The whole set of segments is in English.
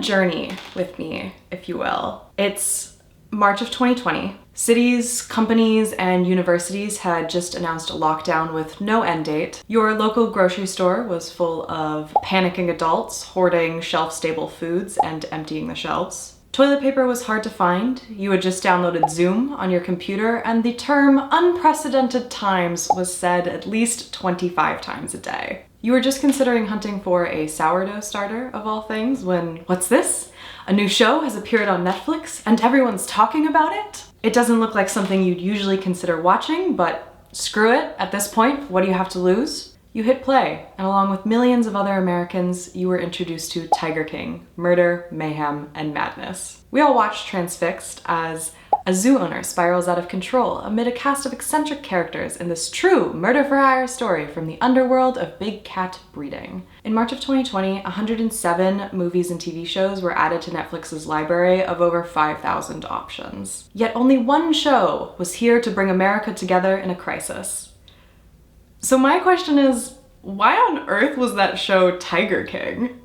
journey with me, if you will. It's March of 2020. Cities, companies, and universities had just announced a lockdown with no end date. Your local grocery store was full of panicking adults hoarding shelf-stable foods and emptying the shelves. Toilet paper was hard to find. You had just downloaded Zoom on your computer, and the term unprecedented times was said at least 25 times a day. You were just considering hunting for a sourdough starter, of all things, when, what's this? A new show has appeared on Netflix and everyone's talking about it? It doesn't look like something you'd usually consider watching, but screw it. At this point, what do you have to lose? You hit play, and along with millions of other Americans, you were introduced to Tiger King, murder, mayhem, and madness. We all watched transfixed as a zoo owner spirals out of control amid a cast of eccentric characters in this true murder-for-hire story from the underworld of big cat breeding. In March of 2020, 107 movies and TV shows were added to Netflix's library of over 5,000 options. Yet only one show was here to bring America together in a crisis. So my question is, why on earth was that show Tiger King?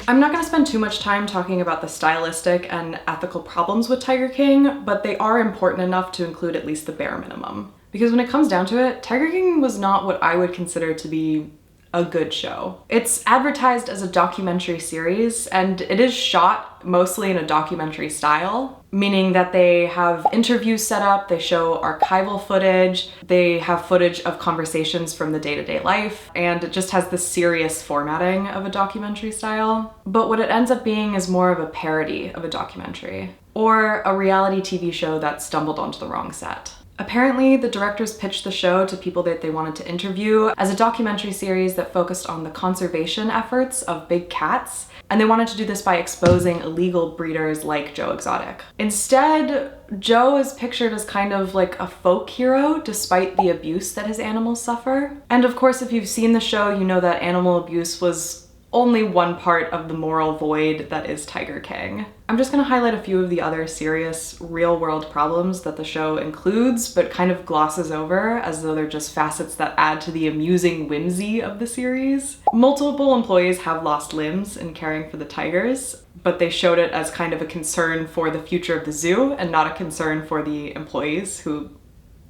I'm not going to spend too much time talking about the stylistic and ethical problems with Tiger King, but they are important enough to include at least the bare minimum. Because when it comes down to it, Tiger King was not what I would consider to be a good show. It's advertised as a documentary series, and it is shot mostly in a documentary style, meaning that they have interviews set up, they show archival footage, they have footage of conversations from the day-to-day life, and it just has the serious formatting of a documentary style. But what it ends up being is more of a parody of a documentary, or a reality TV show that stumbled onto the wrong set. Apparently, the directors pitched the show to people that they wanted to interview as a documentary series that focused on the conservation efforts of big cats, and they wanted to do this by exposing illegal breeders like Joe Exotic. Instead, Joe is pictured as kind of like a folk hero despite the abuse that his animals suffer. And of course, if you've seen the show, you know that animal abuse was only one part of the moral void that is Tiger King. I'm just gonna highlight a few of the other serious real-world problems that the show includes, but kind of glosses over as though they're just facets that add to the amusing whimsy of the series. Multiple employees have lost limbs in caring for the tigers, but they showed it as kind of a concern for the future of the zoo and not a concern for the employees who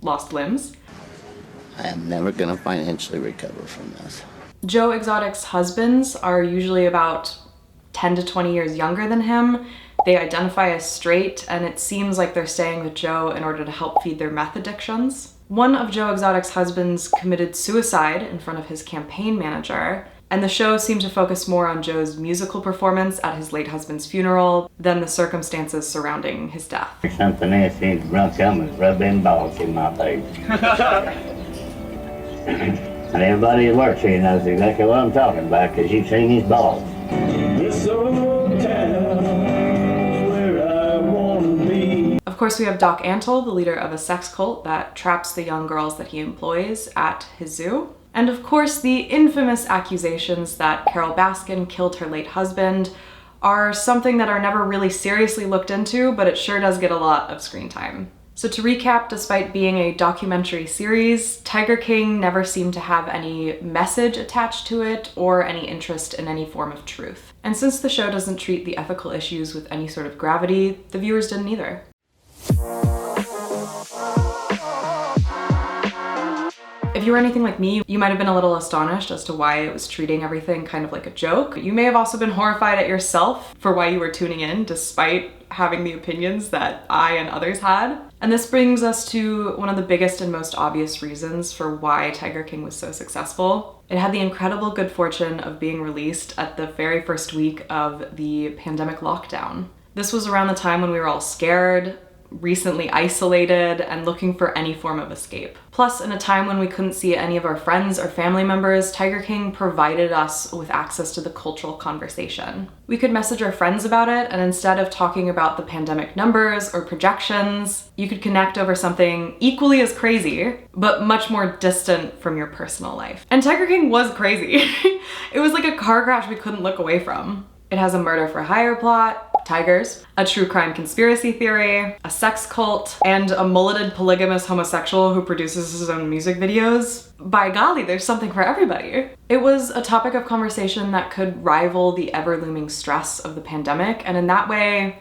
lost limbs. I am never gonna financially recover from this. Joe Exotic's husbands are usually about 10 to 20 years younger than him. They identify as straight, and it seems like they're staying with Joe in order to help feed their meth addictions. One of Joe Exotic's husbands committed suicide in front of his campaign manager, and the show seemed to focus more on Joe's musical performance at his late husband's funeral than the circumstances surrounding his death. Something else seems to come rubbing balls in my face. And everybody that works here knows exactly what I'm talking about, because you've seen his balls. This old town where I wanna be. Of course, we have Doc Antle, the leader of a sex cult that traps the young girls that he employs at his zoo. And of course, the infamous accusations that Carol Baskin killed her late husband are something that are never really seriously looked into, but it sure does get a lot of screen time. So to recap, despite being a documentary series, Tiger King never seemed to have any message attached to it or any interest in any form of truth. And since the show doesn't treat the ethical issues with any sort of gravity, the viewers didn't either. If you were anything like me, you might have been a little astonished as to why it was treating everything kind of like a joke. You may have also been horrified at yourself for why you were tuning in, despite having the opinions that I and others had. And this brings us to one of the biggest and most obvious reasons for why Tiger King was so successful. It had the incredible good fortune of being released at the very first week of the pandemic lockdown. This was around the time when we were all scared, recently isolated, and looking for any form of escape. Plus, in a time when we couldn't see any of our friends or family members, Tiger King provided us with access to the cultural conversation. We could message our friends about it, and instead of talking about the pandemic numbers or projections, you could connect over something equally as crazy, but much more distant from your personal life. And Tiger King was crazy. It was like a car crash we couldn't look away from. It has a murder for hire plot, tigers, a true crime conspiracy theory, a sex cult, and a mulleted polygamous homosexual who produces his own music videos. By golly, there's something for everybody. It was a topic of conversation that could rival the ever-looming stress of the pandemic, and in that way,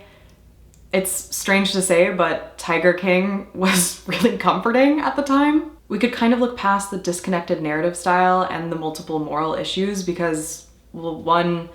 it's strange to say, but Tiger King was really comforting at the time. We could kind of look past the disconnected narrative style and the multiple moral issues because, well, one,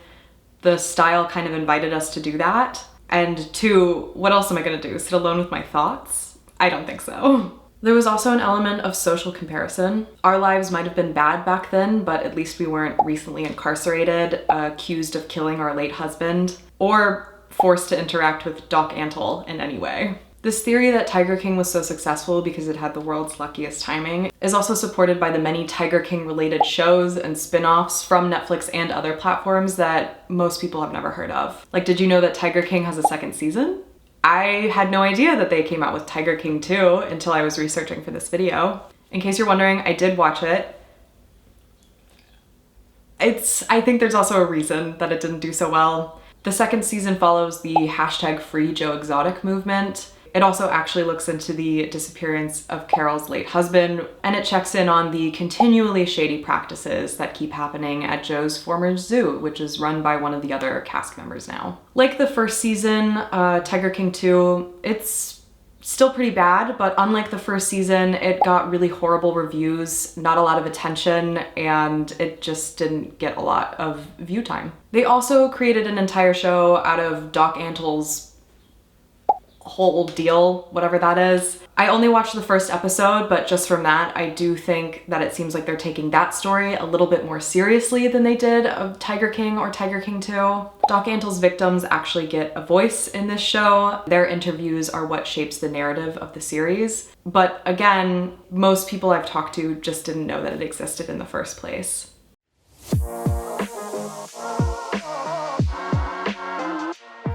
the style kind of invited us to do that, and two, what else am I gonna do? Sit alone with my thoughts? I don't think so. There was also an element of social comparison. Our lives might have been bad back then, but at least we weren't recently incarcerated, accused of killing our late husband, or forced to interact with Doc Antle in any way. This theory that Tiger King was so successful because it had the world's luckiest timing is also supported by the many Tiger King related shows and spin-offs from Netflix and other platforms that most people have never heard of. Like, did you know that Tiger King has a second season? I had no idea that they came out with Tiger King 2 until I was researching for this video. In case you're wondering, I did watch it. I think there's also a reason that it didn't do so well. The second season follows the #FreeJoeExotic movement. It also actually looks into the disappearance of Carol's late husband, and it checks in on the continually shady practices that keep happening at Joe's former zoo, which is run by one of the other cast members now. Like the first season, Tiger King 2, it's still pretty bad, but unlike the first season, it got really horrible reviews, not a lot of attention, and it just didn't get a lot of view time. They also created an entire show out of Doc Antle's whole deal, whatever that is. I only watched the first episode, but just from that, I do think that it seems like they're taking that story a little bit more seriously than they did of Tiger King or Tiger King 2. Doc Antle's victims actually get a voice in this show. Their interviews are what shapes the narrative of the series. But again, most people I've talked to just didn't know that it existed in the first place.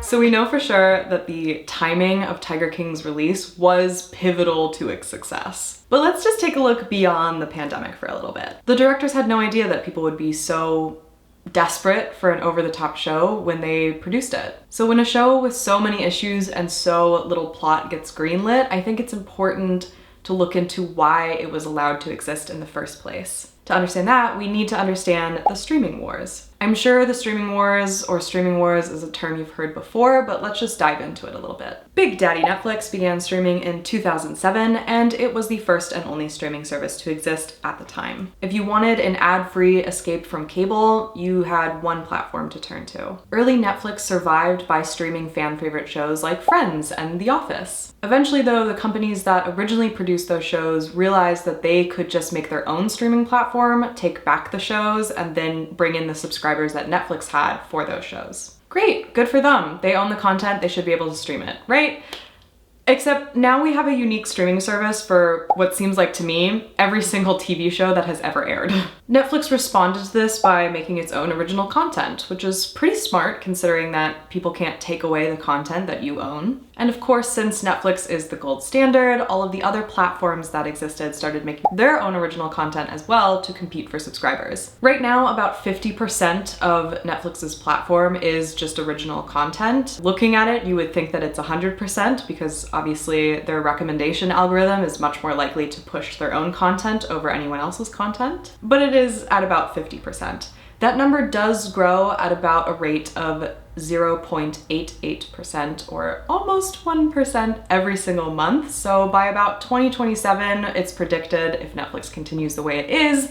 So we know for sure that the timing of Tiger King's release was pivotal to its success. But let's just take a look beyond the pandemic for a little bit. The directors had no idea that people would be so desperate for an over-the-top show when they produced it. So when a show with so many issues and so little plot gets greenlit, I think it's important to look into why it was allowed to exist in the first place. To understand that, we need to understand the streaming wars. I'm sure the streaming wars, or streaming wars is a term you've heard before, but let's just dive into it a little bit. Big Daddy Netflix began streaming in 2007, and it was the first and only streaming service to exist at the time. If you wanted an ad-free escape from cable, you had one platform to turn to. Early Netflix survived by streaming fan-favorite shows like Friends and The Office. Eventually though, the companies that originally produced those shows realized that they could just make their own streaming platform, take back the shows, and then bring in the subscribers that Netflix had for those shows. Great, good for them. They own the content, they should be able to stream it, right? Except now we have a unique streaming service for what seems like to me every single TV show that has ever aired. Netflix responded to this by making its own original content, which is pretty smart considering that people can't take away the content that you own. And of course, since Netflix is the gold standard, all of the other platforms that existed started making their own original content as well to compete for subscribers. Right now, about 50% of Netflix's platform is just original content. Looking at it, you would think that it's 100% because obviously their recommendation algorithm is much more likely to push their own content over anyone else's content, but it is at about 50%. That number does grow at about a rate of 0.88% or almost 1% every single month. So by about 2027, it's predicted, if Netflix continues the way it is,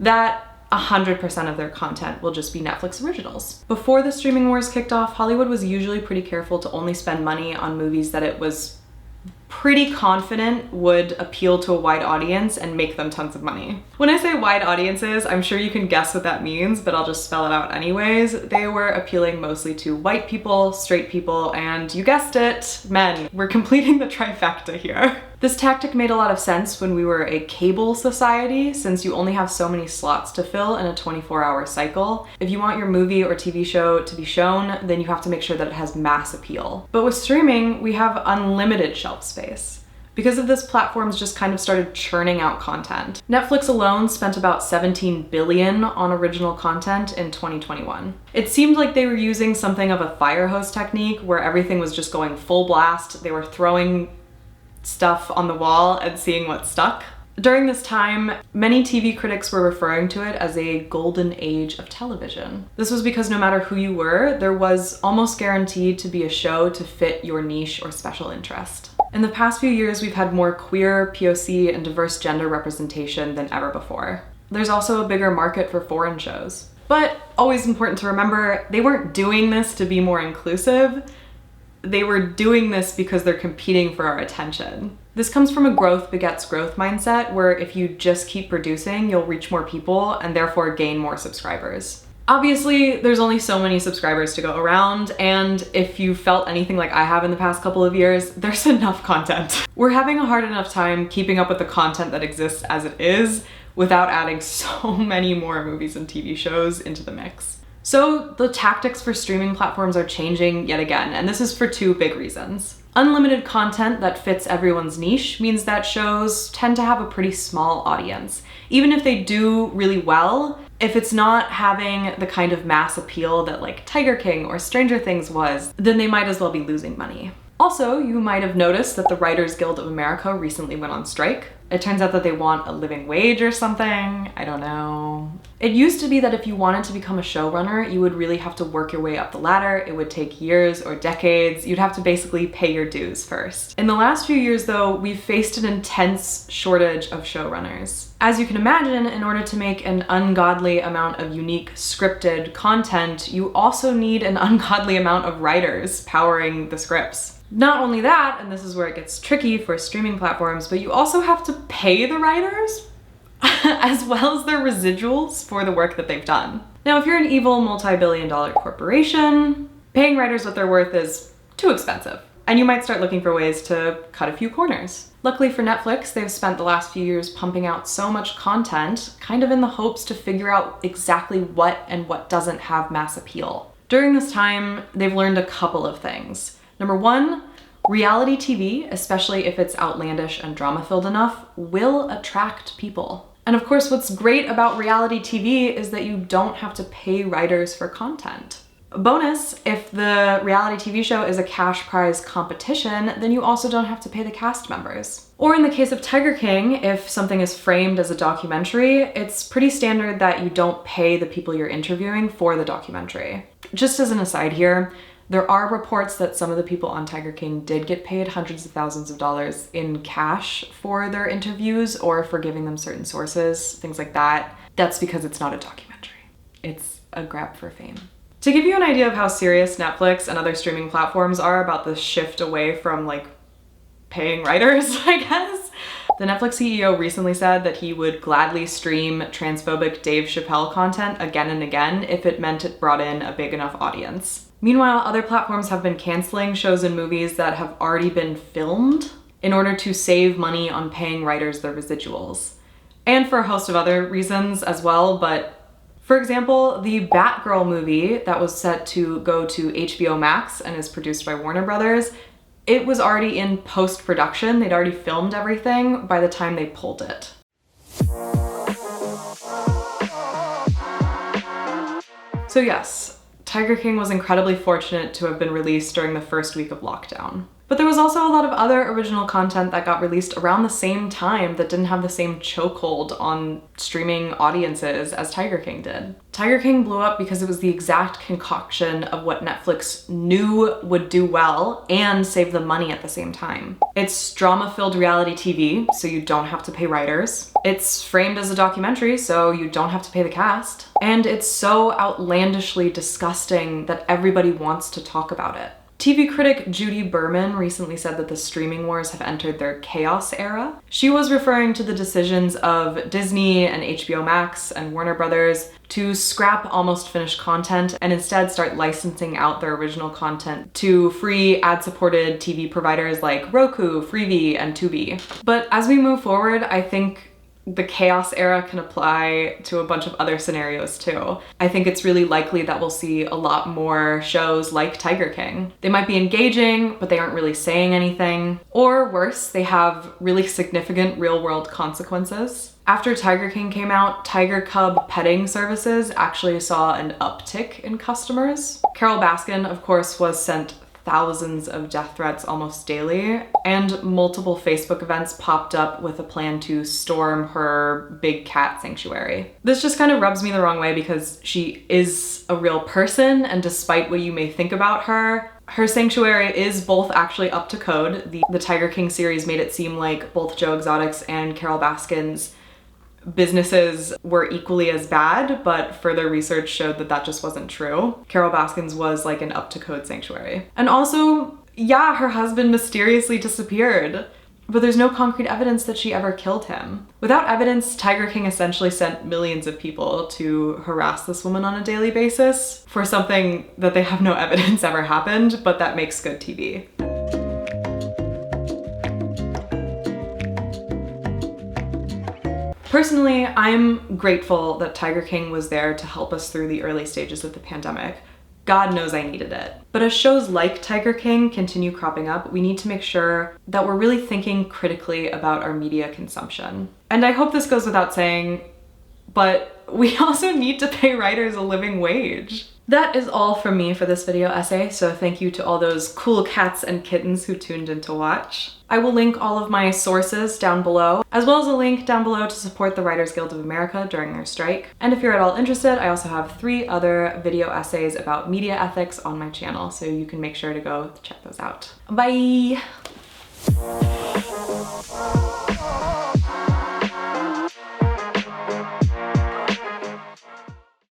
that 100% of their content will just be Netflix originals. Before the streaming wars kicked off, Hollywood was usually pretty careful to only spend money on movies that it was pretty confident would appeal to a wide audience and make them tons of money. When I say wide audiences, I'm sure you can guess what that means, but I'll just spell it out anyways. They were appealing mostly to white people, straight people, and you guessed it, men. We're completing the trifecta here. This tactic made a lot of sense when we were a cable society, since you only have so many slots to fill in a 24-hour cycle. If you want your movie or TV show to be shown, then you have to make sure that it has mass appeal. But with streaming, we have unlimited shelf space. Because of this, platforms just kind of started churning out content. Netflix alone spent about $17 billion on original content in 2021. It seemed like they were using something of a fire hose technique where everything was just going full blast. They were throwing stuff on the wall and seeing what stuck. During this time, many TV critics were referring to it as a golden age of television. This was because no matter who you were, there was almost guaranteed to be a show to fit your niche or special interest. In the past few years, we've had more queer, POC, and diverse gender representation than ever before. There's also a bigger market for foreign shows. But always important to remember, they weren't doing this to be more inclusive. They were doing this because they're competing for our attention. This comes from a growth begets growth mindset, where if you just keep producing, you'll reach more people and therefore gain more subscribers. Obviously, there's only so many subscribers to go around, and if you felt anything like I have in the past couple of years, there's enough content. We're having a hard enough time keeping up with the content that exists as it is without adding so many more movies and TV shows into the mix. So the tactics for streaming platforms are changing yet again, and this is for two big reasons. Unlimited content that fits everyone's niche means that shows tend to have a pretty small audience. Even if they do really well, if it's not having the kind of mass appeal that like Tiger King or Stranger Things was, then they might as well be losing money. Also, you might have noticed that the Writers Guild of America recently went on strike. It turns out that they want a living wage or something. I don't know. It used to be that if you wanted to become a showrunner, you would really have to work your way up the ladder. It would take years or decades. You'd have to basically pay your dues first. In the last few years, though, we've faced an intense shortage of showrunners. As you can imagine, in order to make an ungodly amount of unique scripted content, you also need an ungodly amount of writers powering the scripts. Not only that, and this is where it gets tricky for streaming platforms, but you also have to pay the writers as well as their residuals for the work that they've done. Now, if you're an evil multi-billion-dollar corporation, paying writers what they're worth is too expensive, and you might start looking for ways to cut a few corners. Luckily for Netflix, they've spent the last few years pumping out so much content, kind of in the hopes to figure out exactly what and what doesn't have mass appeal. During this time, they've learned a couple of things. Number one, reality TV, especially if it's outlandish and drama-filled enough, will attract people. And of course, what's great about reality TV is that you don't have to pay writers for content. Bonus, if the reality TV show is a cash prize competition, then you also don't have to pay the cast members. Or in the case of Tiger King, if something is framed as a documentary, it's pretty standard that you don't pay the people you're interviewing for the documentary. Just as an aside here, there are reports that some of the people on Tiger King did get paid hundreds of thousands of dollars in cash for their interviews or for giving them certain sources, things like that. That's because it's not a documentary. It's a grab for fame. To give you an idea of how serious Netflix and other streaming platforms are about the shift away from like paying writers, I guess, the Netflix CEO recently said that he would gladly stream transphobic Dave Chappelle content again and again if it meant it brought in a big enough audience. Meanwhile, other platforms have been canceling shows and movies that have already been filmed in order to save money on paying writers their residuals. And for a host of other reasons as well, but for example, the Batgirl movie that was set to go to HBO Max and is produced by Warner Brothers, it was already in post-production. They'd already filmed everything by the time they pulled it. So yes, Tiger King was incredibly fortunate to have been released during the first week of lockdown. But there was also a lot of other original content that got released around the same time that didn't have the same chokehold on streaming audiences as Tiger King did. Tiger King blew up because it was the exact concoction of what Netflix knew would do well and save them money at the same time. It's drama-filled reality TV, so you don't have to pay writers. It's framed as a documentary, so you don't have to pay the cast. And it's so outlandishly disgusting that everybody wants to talk about it. TV critic Judy Berman recently said that the streaming wars have entered their chaos era. She was referring to the decisions of Disney and HBO Max and Warner Brothers to scrap almost finished content and instead start licensing out their original content to free ad-supported TV providers like Roku, Freevee, and Tubi. But as we move forward, I think the chaos era can apply to a bunch of other scenarios too. I think it's really likely that we'll see a lot more shows like Tiger King. They might be engaging, but they aren't really saying anything. Or worse, they have really significant real-world consequences. After Tiger King came out, tiger cub petting services actually saw an uptick in customers. Carole Baskin, of course, was sent thousands of death threats almost daily, and multiple Facebook events popped up with a plan to storm her big cat sanctuary. This just kind of rubs me the wrong way because she is a real person, and despite what you may think about her, her sanctuary is both actually up to code. The Tiger King series made it seem like both Joe Exotic's and Carole Baskin's businesses were equally as bad, but further research showed that that just wasn't true. Carole Baskin's was like an up-to-code sanctuary. And also, yeah, her husband mysteriously disappeared, but there's no concrete evidence that she ever killed him. Without evidence, Tiger King essentially sent millions of people to harass this woman on a daily basis for something that they have no evidence ever happened, but that makes good TV. Personally, I'm grateful that Tiger King was there to help us through the early stages of the pandemic. God knows I needed it. But as shows like Tiger King continue cropping up, we need to make sure that we're really thinking critically about our media consumption. And I hope this goes without saying, but we also need to pay writers a living wage. That is all from me for this video essay, so thank you to all those cool cats and kittens who tuned in to watch. I will link all of my sources down below, as well as a link down below to support the Writers Guild of America during their strike. And if you're at all interested, I also have 3 other video essays about media ethics on my channel, so you can make sure to go check those out. Bye!